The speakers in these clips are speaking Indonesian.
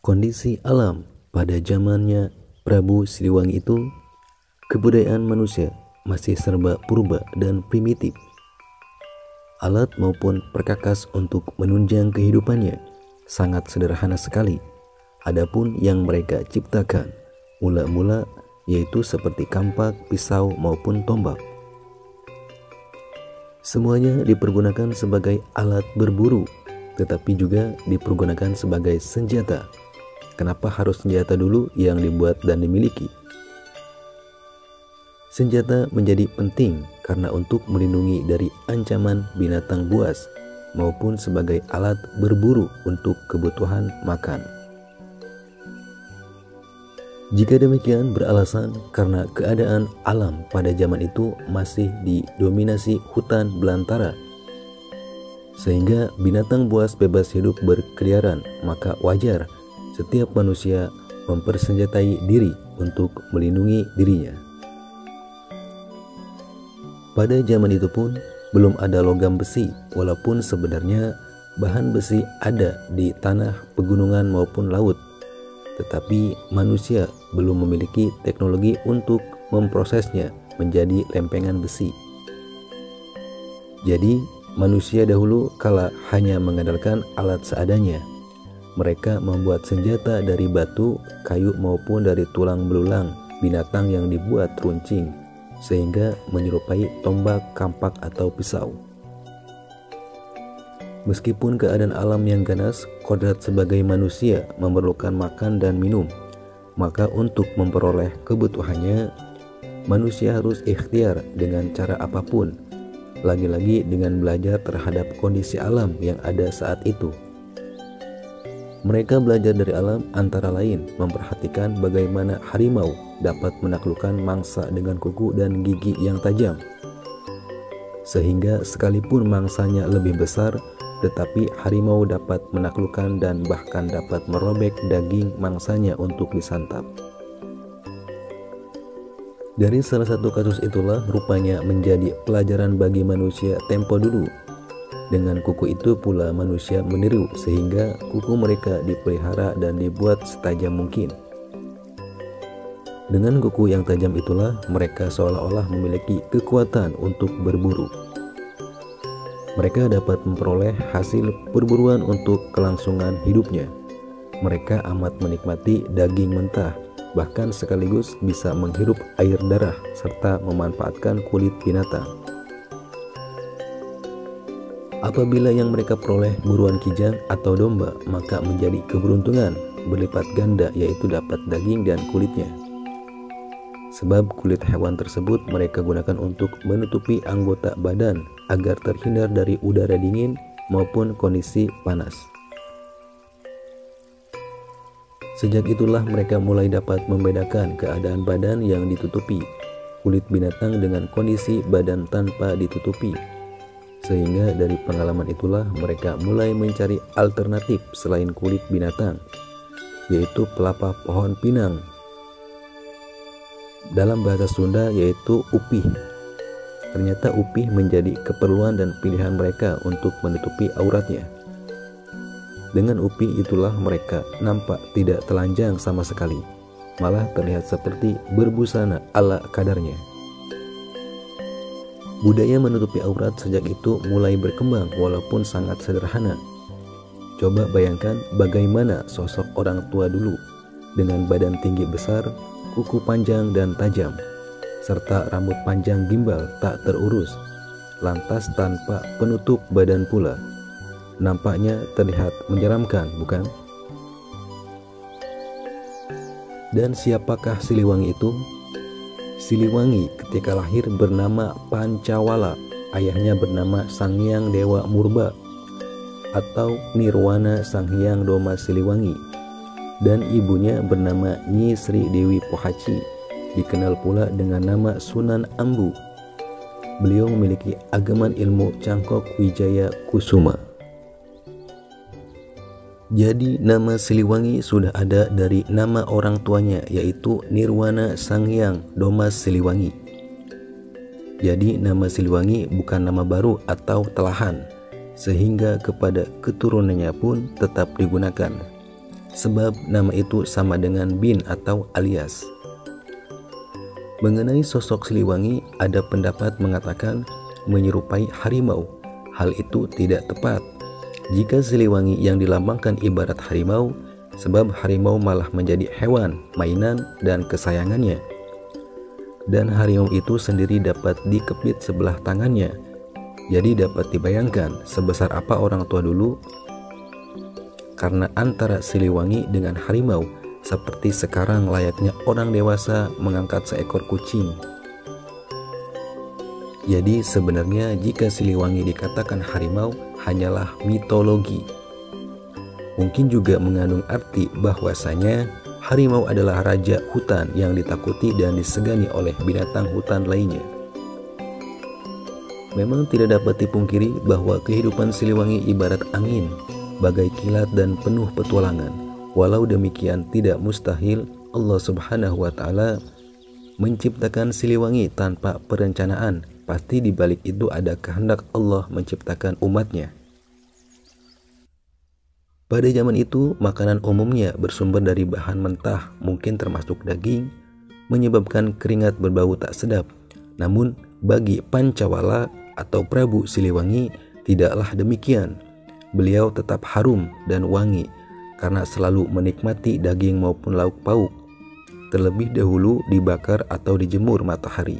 Kondisi alam pada zamannya Prabu Siliwangi itu, kebudayaan manusia masih serba purba dan primitif. Alat maupun perkakas untuk menunjang kehidupannya sangat sederhana sekali. Adapun yang mereka ciptakan mula-mula yaitu seperti kampak, pisau maupun tombak. Semuanya dipergunakan sebagai alat berburu, tetapi juga dipergunakan sebagai senjata. Kenapa harus senjata dulu yang dibuat dan dimiliki? Senjata menjadi penting karena untuk melindungi dari ancaman binatang buas maupun sebagai alat berburu untuk kebutuhan makan. Jika demikian beralasan karena keadaan alam pada zaman itu masih didominasi hutan belantara, sehingga binatang buas bebas hidup berkeliaran, maka wajar setiap manusia mempersenjatai diri untuk melindungi dirinya. Pada zaman itu pun belum ada logam besi, walaupun sebenarnya bahan besi ada di tanah pegunungan maupun laut, tetapi manusia belum memiliki teknologi untuk memprosesnya menjadi lempengan besi. Jadi manusia dahulu kala hanya mengandalkan alat seadanya. Mereka membuat senjata dari batu, kayu maupun dari tulang belulang binatang yang dibuat runcing, sehingga menyerupai tombak, kampak, atau pisau. Meskipun keadaan alam yang ganas, kodrat sebagai manusia memerlukan makan dan minum, maka untuk memperoleh kebutuhannya, manusia harus ikhtiar dengan cara apapun, lagi-lagi dengan belajar terhadap kondisi alam yang ada saat itu. Mereka belajar dari alam antara lain memperhatikan bagaimana harimau dapat menaklukkan mangsa dengan kuku dan gigi yang tajam, sehingga sekalipun mangsanya lebih besar, tetapi harimau dapat menaklukkan dan bahkan dapat merobek daging mangsanya untuk disantap. Dari salah satu kasus itulah rupanya menjadi pelajaran bagi manusia tempo dulu. Dengan kuku itu pula manusia meniru, sehingga kuku mereka dipelihara dan dibuat setajam mungkin. Dengan kuku yang tajam itulah mereka seolah-olah memiliki kekuatan untuk berburu. Mereka dapat memperoleh hasil perburuan untuk kelangsungan hidupnya. Mereka amat menikmati daging mentah, bahkan sekaligus bisa menghirup air darah serta memanfaatkan kulit binatang. Apabila yang mereka peroleh buruan kijang atau domba, maka menjadi keberuntungan berlipat ganda, yaitu dapat daging dan kulitnya. Sebab kulit hewan tersebut mereka gunakan untuk menutupi anggota badan agar terhindar dari udara dingin maupun kondisi panas. Sejak itulah mereka mulai dapat membedakan keadaan badan yang ditutupi, kulit binatang dengan kondisi badan tanpa ditutupi. Sehingga dari pengalaman itulah mereka mulai mencari alternatif selain kulit binatang, yaitu pelepah pohon pinang. Dalam bahasa Sunda yaitu upih. Ternyata upih menjadi keperluan dan pilihan mereka untuk menutupi auratnya. Dengan upih itulah mereka nampak tidak telanjang sama sekali, malah terlihat seperti berbusana ala kadarnya. Budaya menutupi aurat sejak itu mulai berkembang walaupun sangat sederhana. Coba bayangkan bagaimana sosok orang tua dulu dengan badan tinggi besar, kuku panjang dan tajam, serta rambut panjang gimbal tak terurus, lantas tanpa penutup badan pula. Nampaknya terlihat menyeramkan, bukan? Dan siapakah Siliwangi itu? Siliwangi ketika lahir bernama Pancawala, ayahnya bernama Sanghyang Dewa Murba atau Nirwana Sanghyang Doma Siliwangi, dan ibunya bernama Nyi Sri Dewi Pohaci, dikenal pula dengan nama Sunan Ambu. Beliau memiliki agaman ilmu Cangkok Wijaya Kusuma. Jadi nama Siliwangi sudah ada dari nama orang tuanya, yaitu Nirwana Sanghyang Domas Siliwangi. Jadi nama Siliwangi bukan nama baru atau telahan, sehingga kepada keturunannya pun tetap digunakan. sebab nama itu sama dengan bin atau alias. Mengenai sosok Siliwangi, ada pendapat mengatakan menyerupai harimau. Hal itu tidak tepat. Jika Siliwangi yang dilambangkan ibarat harimau, sebab harimau malah menjadi hewan, mainan, dan kesayangannya. Dan harimau itu sendiri dapat dikepit sebelah tangannya. Jadi dapat dibayangkan sebesar apa orang tua dulu, karena antara Siliwangi dengan harimau seperti sekarang layaknya orang dewasa mengangkat seekor kucing. Jadi sebenarnya jika Siliwangi dikatakan harimau hanyalah mitologi. Mungkin juga mengandung arti bahwasanya harimau adalah raja hutan yang ditakuti dan disegani oleh binatang hutan lainnya. Memang tidak dapat dipungkiri bahwa kehidupan Siliwangi ibarat angin, bagai kilat dan penuh petualangan. Walau demikian tidak mustahil Allah Subhanahu wa Ta'ala menciptakan Siliwangi tanpa perencanaan. Pasti di balik itu ada kehendak Allah menciptakan umatnya. Pada zaman itu, makanan umumnya bersumber dari bahan mentah, mungkin termasuk daging, menyebabkan keringat berbau tak sedap. Namun, bagi Pancawala atau Prabu Siliwangi, tidaklah demikian. Beliau tetap harum dan wangi karena selalu menikmati daging maupun lauk pauk, terlebih dahulu dibakar atau dijemur matahari.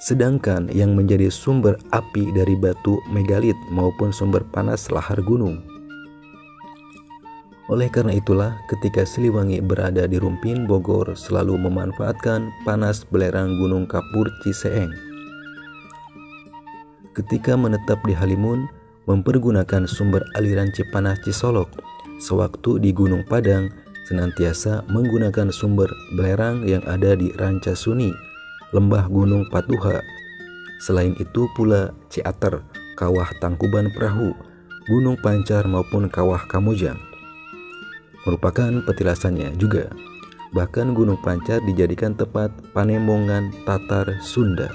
Sedangkan yang menjadi sumber api dari batu megalit maupun sumber panas lahar gunung. Oleh karena itulah ketika Siliwangi berada di Rumpin, Bogor selalu memanfaatkan panas belerang Gunung Kapur Ciseeng. Ketika menetap di Halimun, mempergunakan sumber aliran Cipanas Cisolok. Sewaktu di Gunung Padang, senantiasa menggunakan sumber belerang yang ada di Rancasuni, Lembah Gunung Patuha. Selain itu pula Ciater, Kawah Tangkuban Perahu, Gunung Pancar maupun Kawah Kamojang merupakan petilasannya juga. Bahkan Gunung Pancar dijadikan tempat panemongan Tatar Sunda.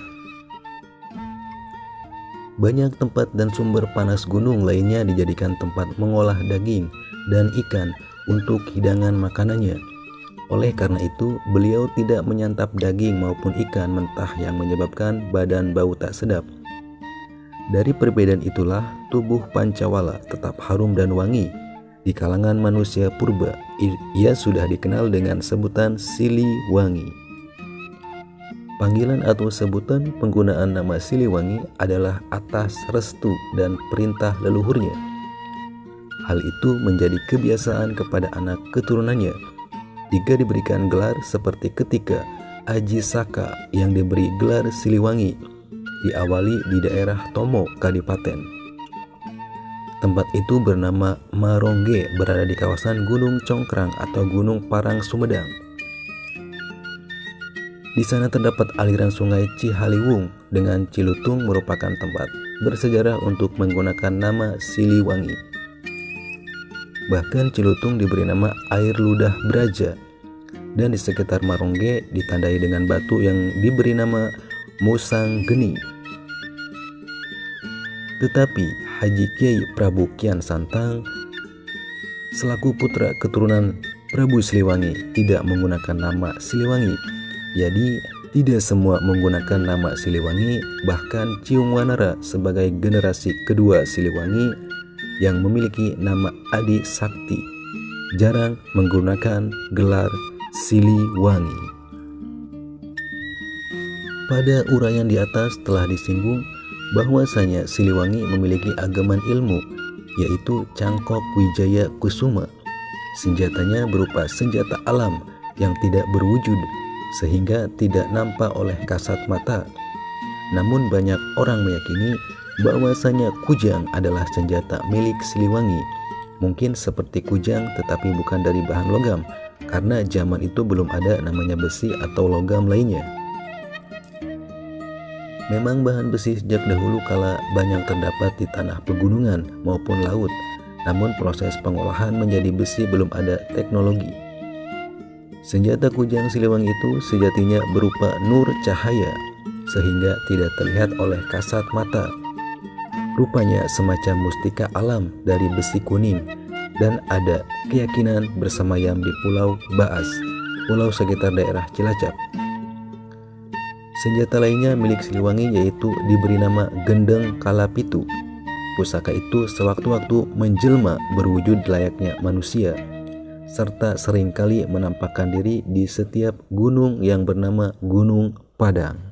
Banyak tempat dan sumber panas gunung lainnya dijadikan tempat mengolah daging dan ikan untuk hidangan makanannya. Oleh karena itu, beliau tidak menyantap daging maupun ikan mentah yang menyebabkan badan bau tak sedap. Dari perbedaan itulah tubuh Pancawala tetap harum dan wangi. Di kalangan manusia purba, ia sudah dikenal dengan sebutan Siliwangi. Panggilan atau sebutan penggunaan nama Siliwangi adalah atas restu dan perintah leluhurnya. Hal itu menjadi kebiasaan kepada anak keturunannya. Jika diberikan gelar seperti ketika Aji Saka yang diberi gelar Siliwangi, diawali di daerah Tomo, Kadipaten. Tempat itu bernama Marongge, berada di kawasan Gunung Congkrang atau Gunung Parang, Sumedang. Di sana terdapat aliran sungai Cihaliwung dengan Cilutung merupakan tempat bersejarah untuk menggunakan nama Siliwangi. Bahkan Cilutung diberi nama air ludah Braja, dan di sekitar Marongge ditandai dengan batu yang diberi nama Musang Geni. Tetapi Haji Kiai Prabu Kian Santang selaku putra keturunan Prabu Siliwangi tidak menggunakan nama Siliwangi. Jadi tidak semua menggunakan nama Siliwangi. Bahkan Ciung Wanara sebagai generasi kedua Siliwangi yang memiliki nama Adi Sakti jarang menggunakan gelar Siliwangi. Pada uraian di atas telah disinggung bahwasanya Siliwangi memiliki agaman ilmu, yaitu Cangkok Wijaya Kusuma. Senjatanya berupa senjata alam yang tidak berwujud sehingga tidak nampak oleh kasat mata. Namun banyak orang meyakini bahwasanya kujang adalah senjata milik Siliwangi. Mungkin seperti kujang tetapi bukan dari bahan logam, karena zaman itu belum ada namanya besi atau logam lainnya. Memang bahan besi sejak dahulu kala banyak terdapat di tanah pegunungan maupun laut, namun proses pengolahan menjadi besi belum ada teknologi. Senjata kujang Siliwangi itu sejatinya berupa nur cahaya sehingga tidak terlihat oleh kasat mata. Rupanya semacam mustika alam dari besi kuning dan ada keyakinan bersemayam di Pulau Baas, pulau sekitar daerah Cilacap. Senjata lainnya milik Siliwangi yaitu diberi nama gendeng kalapitu. Pusaka itu sewaktu-waktu menjelma berwujud layaknya manusia, serta seringkali menampakkan diri di setiap gunung yang bernama Gunung Padang.